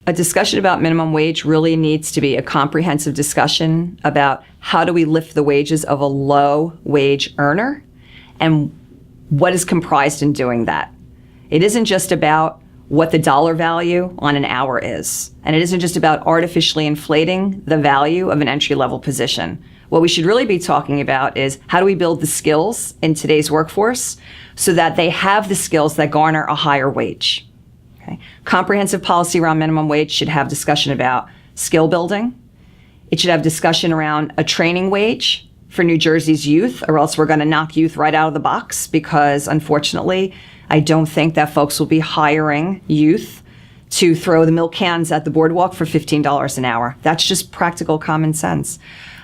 A discussion about minimum wage really needs to be a comprehensive discussion about how do we lift the wages of a low wage earner and what is comprised in doing that. It isn't just about what the dollar value on an hour is, and it isn't just about artificially inflating the value of an entry-level position. What we should really be talking about is how do we build the skills in today's workforce so that they have the skills that garner a higher wage. Okay. Comprehensive policy around minimum wage should have discussion about skill building. It should have discussion around a training wage for New Jersey's youth, or else we're going to knock youth right out of the box, because unfortunately, I don't think that folks will be hiring youth to throw the milk cans at the boardwalk for $15 an hour. That's just practical common sense.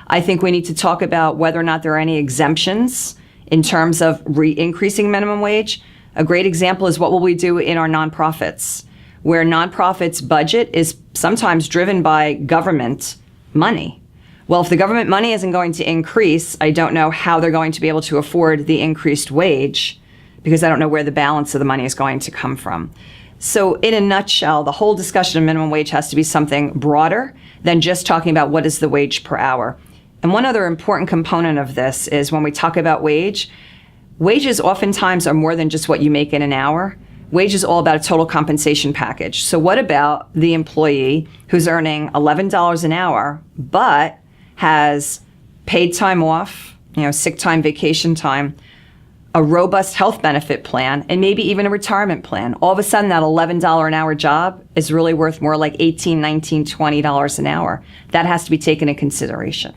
I think we need to talk about whether or not there are any exemptions in terms of increasing minimum wage. A great example is what will we do in our nonprofits, where nonprofits' budget is sometimes driven by government money. Well, if the government money isn't going to increase, I don't know how they're going to be able to afford the increased wage, because I don't know where the balance of the money is going to come from. So in a nutshell, the whole discussion of minimum wage has to be something broader than just talking about what is the wage per hour. And one other important component of this is when we talk about wage, wages oftentimes are more than just what you make in an hour. Wage is all about a total compensation package. So what about the employee who's earning $11 an hour, but has paid time off, sick time, vacation time, a robust health benefit plan, and maybe even a retirement plan? All of a sudden, that $11 an hour job is really worth more like $18, $19, $20 an hour. That has to be taken into consideration.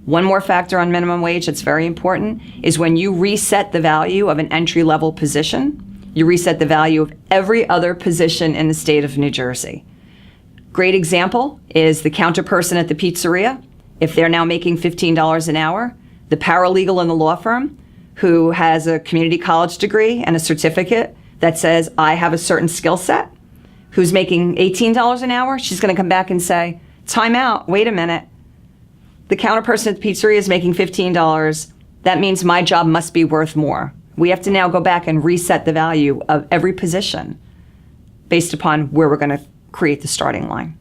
One more factor on minimum wage that's very important is when you reset the value of an entry-level position, you reset the value of every other position in the state of New Jersey. Great example is the counter person at the pizzeria. If they're now making $15 an hour, the paralegal in the law firm who has a community college degree and a certificate that says, I have a certain skill set, who's making $18 an hour, she's going to come back and say, time out, wait a minute. The counter person at the pizzeria is making $15. That means my job must be worth more. We have to now go back and reset the value of every position based upon where we're going to create the starting line.